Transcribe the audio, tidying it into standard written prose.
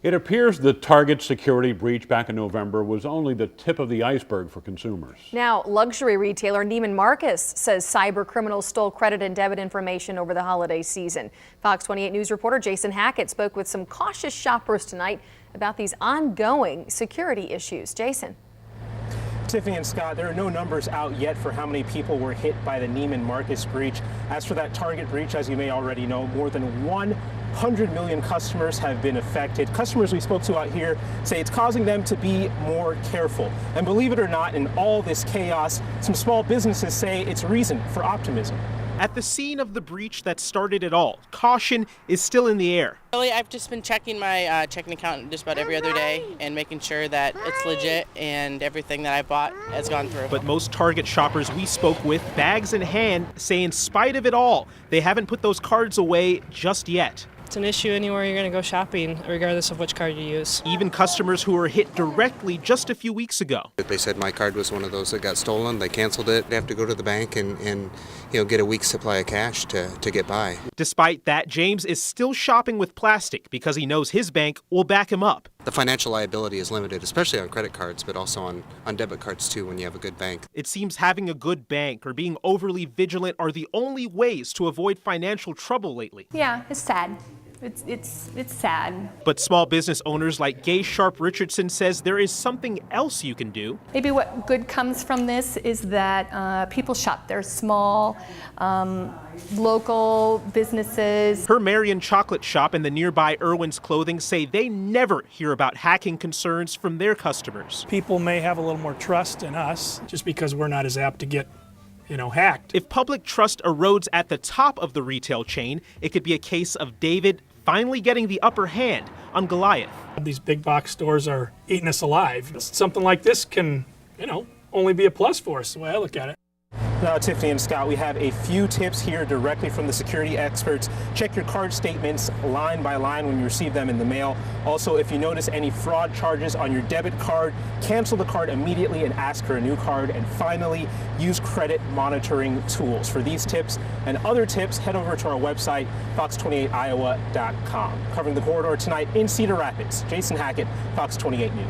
It appears the Target security breach back in November was only the tip of the iceberg for consumers. Now, luxury retailer Neiman Marcus says cyber criminals stole credit and debit information over the holiday season. Fox 28 News reporter Jason Hackett spoke with some cautious shoppers tonight about these ongoing security issues. Jason. Tiffany and Scott, there are no numbers out yet for how many people were hit by the Neiman Marcus breach. As for that Target breach, as you may already know, more than 100 million customers have been affected. Customers we spoke to out here say it's causing them to be more careful. And believe it or not, in all this chaos, some small businesses say it's reason for optimism. At the scene of the breach that started it all, caution is still in the air. Really, I've just been checking my checking account just about every other day and making sure that it's legit and everything that I bought has gone through. But most Target shoppers we spoke with, bags in hand, say in spite of it all, they haven't put those cards away just yet. It's an issue anywhere you're going to go shopping, regardless of which card you use. Even customers who were hit directly just a few weeks ago. They said my card was one of those that got stolen. They canceled it. They have to go to the bank and get a week's supply of cash to get by. Despite that, James is still shopping with plastic because he knows his bank will back him up. The financial liability is limited, especially on credit cards, but also on debit cards too when you have a good bank. It seems having a good bank or being overly vigilant are the only ways to avoid financial trouble lately. Yeah, it's sad. It's sad. But small business owners like Gay Sharp Richardson says there is something else you can do. Maybe what good comes from this is that people shop. They're small, local businesses. Her Marion Chocolate Shop and the nearby Irwin's Clothing say they never hear about hacking concerns from their customers. People may have a little more trust in us just because we're not as apt to get hacked. If public trust erodes at the top of the retail chain, it could be a case of David finally getting the upper hand on Goliath. These big box stores are eating us alive. Something like this can, only be a plus for us, the way I look at it. Now, Tiffany and Scott, we have a few tips here directly from the security experts. Check your card statements line by line when you receive them in the mail. Also, if you notice any fraud charges on your debit card, cancel the card immediately and ask for a new card. And finally, use credit monitoring tools. For these tips and other tips, head over to our website, fox28iowa.com. Covering the corridor tonight in Cedar Rapids, Jason Hackett, Fox 28 News.